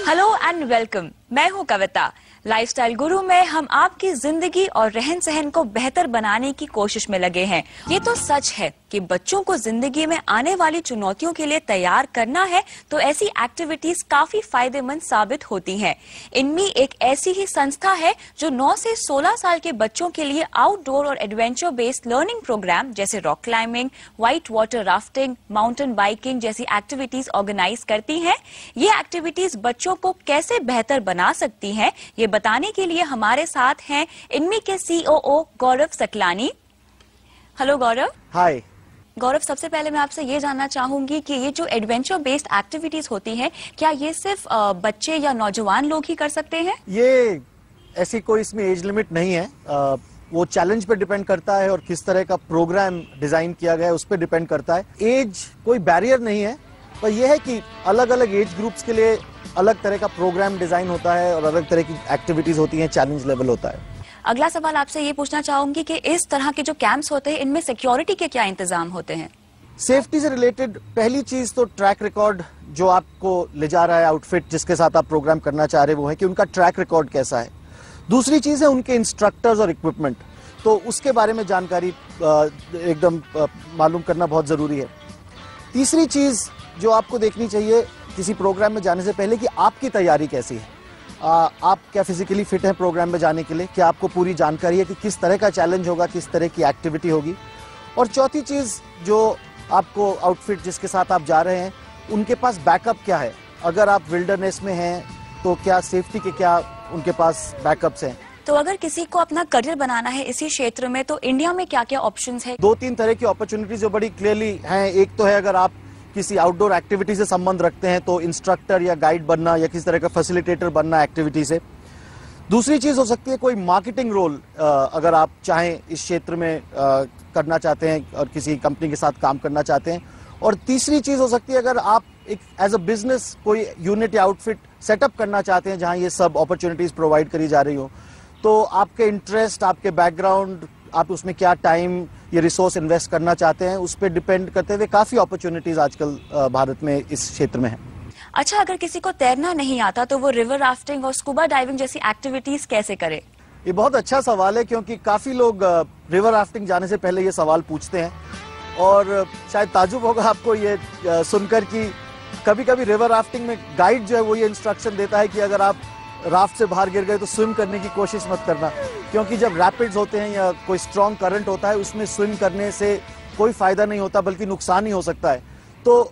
Hello and welcome. मैं हूं कविता। Lifestyle गुरु में हम आपकी जिंदगी और रहन सहन को बेहतर बनाने की कोशिश में लगे हैं। ये तो सच है कि बच्चों को जिंदगी में आने वाली चुनौतियों के लिए तैयार करना है तो ऐसी एक्टिविटीज काफी फायदेमंद साबित होती हैं। इनमें एक ऐसी ही संस्था है जो 9 से 16 साल के बच्चों के लिए आउटडोर और एडवेंचर बेस्ड लर्निंग प्रोग्राम जैसे rock climbing, white water rafting, mountain biking जैसी एक्टिविटीज ऑर्गेनाइज करती है। ये एक्टिविटीज बच्चों को कैसे बेहतर बना सकती हैं, ये बताने के लिए हमारे साथ हैं इनमें के सीओओ गौरव सकलानी। हेलो गौरव। हाय गौरव, सबसे पहले मैं आपसे ये जानना चाहूंगी कि ये जो एडवेंचर बेस्ड एक्टिविटीज होती हैं, क्या ये सिर्फ बच्चे या नौजवान लोग ही कर सकते हैं? ये ऐसी कोई इसमें एज लिमिट नहीं है। वो चैलेंज पे डिपेंड करता है और किस तरह का प्रोग्राम डिजाइन किया गया है उस पर डिपेंड करता है। एज कोई बैरियर नहीं है, पर यह है कि अलग अलग एज ग्रुप्स के लिए अलग तरह का प्रोग्राम डिजाइन होता है और अलग तरह की एक्टिविटीज होती हैं, चैलेंज लेवल होता है। अगला सवाल आपसे ये पूछना चाहूंगी कि इस तरह के जो कैंप्स होते हैं इनमें सिक्योरिटी के क्या इंतजाम होते हैं? सेफ्टी से रिलेटेड पहली चीज तो ट्रैक रिकॉर्ड जो आपको ले जा रहा है, आउटफिट जिसके साथ आप प्रोग्राम करना चाह रहे वो है कि उनका ट्रैक रिकॉर्ड कैसा है। दूसरी चीज है उनके इंस्ट्रक्टर्स और इक्विपमेंट, तो उसके बारे में जानकारी एकदम मालूम करना बहुत जरूरी है। तीसरी चीज जो आपको देखनी चाहिए किसी प्रोग्राम में जाने से पहले कि आपकी तैयारी कैसी है। आप क्या फिजिकली फिट हैं प्रोग्राम में जाने के लिए, क्या आपको पूरी जानकारी है कि किस तरह का चैलेंज होगा, किस तरह की एक्टिविटी होगी। और चौथी चीज जो आपको आउटफिट जिसके साथ आप जा रहे हैं उनके पास बैकअप क्या है। अगर आप विल्डरनेस में हैं तो क्या सेफ्टी के क्या उनके पास बैकअप्स हैं। तो अगर किसी को अपना करियर बनाना है इसी क्षेत्र में तो इंडिया में क्या क्या ऑप्शंस है? 2-3 तरह की अपॉर्चुनिटीज जो बड़ी क्लियरली हैं। एक तो है अगर आप किसी आउटडोर एक्टिविटी से संबंध रखते हैं तो इंस्ट्रक्टर या गाइड बनना या किसी तरह का फैसिलिटेटर बनना एक्टिविटी से। दूसरी चीज हो सकती है कोई मार्केटिंग रोल, अगर आप चाहें इस क्षेत्र में करना चाहते हैं और किसी कंपनी के साथ काम करना चाहते हैं। और तीसरी चीज हो सकती है अगर आप एक एज अ बिजनेस कोई यूनिट या आउटफिट सेटअप करना चाहते हैं जहां ये सब अपॉर्चुनिटीज प्रोवाइड करी जा रही हो, तो आपके इंटरेस्ट, आपके बैकग्राउंड, आप उसमें क्या टाइम ये रिसोर्स इन्वेस्ट करना चाहते हैं उस पर डिपेंड करते हुए काफी अपॉर्चुनिटीज आजकल भारत में इस क्षेत्र में है। अच्छा, अगर किसी को तैरना नहीं आता तो वो रिवर राफ्टिंग और स्कूबा डाइविंग जैसी एक्टिविटीज कैसे करे? ये बहुत अच्छा सवाल है क्योंकि काफी लोग रिवर राफ्टिंग जाने से पहले ये सवाल पूछते हैं और शायद ताजुब होगा आपको ये सुनकर कि कभी कभी रिवर राफ्टिंग में गाइड जो है वो ये इंस्ट्रक्शन देता है कि अगर आप राफ्ट से बाहर गिर गए तो स्विम करने की कोशिश मत करना, क्योंकि जब रैपिड्स होते हैं या कोई स्ट्रॉन्ग करंट होता है उसमें स्विम करने से कोई फायदा नहीं होता बल्कि नुकसान ही हो सकता है। तो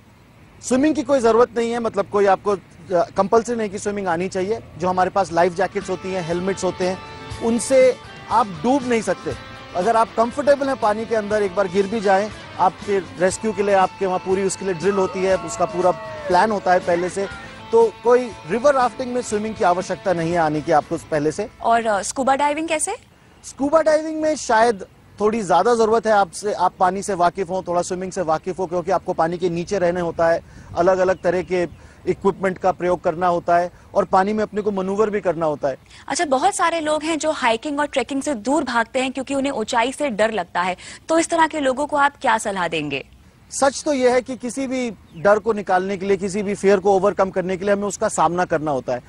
स्विमिंग की कोई जरूरत नहीं है, मतलब कोई आपको कंपल्सरी नहीं कि स्विमिंग आनी चाहिए। जो हमारे पास लाइफ जैकेट्स होती हैं, हेलमेट्स होते हैं, उनसे आप डूब नहीं सकते। अगर आप कंफर्टेबल हैं पानी के अंदर, एक बार गिर भी जाएं, आपके रेस्क्यू के लिए आपके वहाँ पूरी उसके लिए ड्रिल होती है, उसका पूरा प्लान होता है पहले से। तो कोई रिवर राफ्टिंग में स्विमिंग की आवश्यकता नहीं है आने की आपको पहले से। और स्कूबा डाइविंग कैसे? स्कूबा डाइविंग में शायद थोड़ी ज्यादा जरूरत है आपसे, आप पानी से वाकिफ हो, थोड़ा स्विमिंग से वाकिफ हो, क्योंकि आपको पानी के नीचे रहने होता है, अलग अलग तरह के इक्विपमेंट का प्रयोग करना होता है और पानी में अपने को मनूवर भी करना होता है। अच्छा, बहुत सारे लोग हैं जो हाइकिंग और ट्रेकिंग से दूर भागते हैं क्योंकि उन्हें ऊंचाई से डर लगता है, तो इस तरह के लोगों को आप क्या सलाह देंगे? सच तो यह है कि किसी भी डर को निकालने के लिए, किसी भी फियर को ओवरकम करने के लिए हमें उसका सामना करना होता है।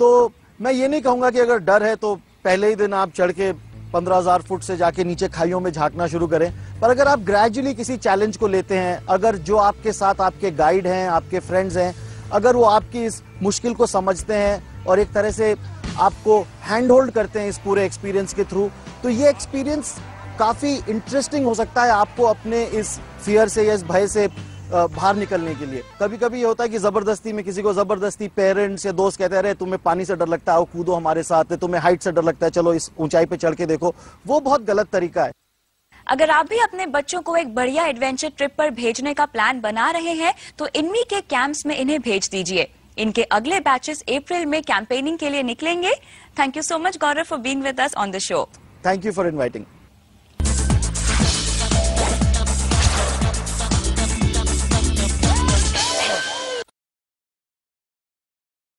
तो मैं ये नहीं कहूंगा कि अगर डर है तो पहले ही दिन आप चढ़ के 15,000 फुट से जाके नीचे खाइयों में झांकना शुरू करें। पर अगर आप ग्रेजुअली किसी चैलेंज को लेते हैं, अगर जो आपके साथ आपके गाइड हैं, आपके फ्रेंड्स हैं, अगर वो आपकी इस मुश्किल को समझते हैं और एक तरह से आपको हैंड होल्ड करते हैं इस पूरे एक्सपीरियंस के थ्रू, तो ये एक्सपीरियंस काफी इंटरेस्टिंग हो सकता है आपको अपने इस फियर से या इस भय से बाहर निकलने के लिए। कभी कभी ये होता है कि जबरदस्ती में किसी को जबरदस्ती पेरेंट्स या दोस्त कहते हैं अरे तुम्हें पानी से डर लगता है, आओ कूदो हमारे साथ, तुम्हें हाइट से डर लगता है, चलो इस ऊंचाई पे चढ़ के देखो, वो बहुत गलत तरीका है। अगर आप भी अपने बच्चों को एक बढ़िया एडवेंचर ट्रिप पर भेजने का प्लान बना रहे हैं तो इनमी के कैंप्स में इन्हें भेज दीजिए। इनके अगले बैचेस अप्रैल में कैंपेनिंग के लिए निकलेंगे। Thank you so much Gaurav for being with us on the show. Thank you for inviting.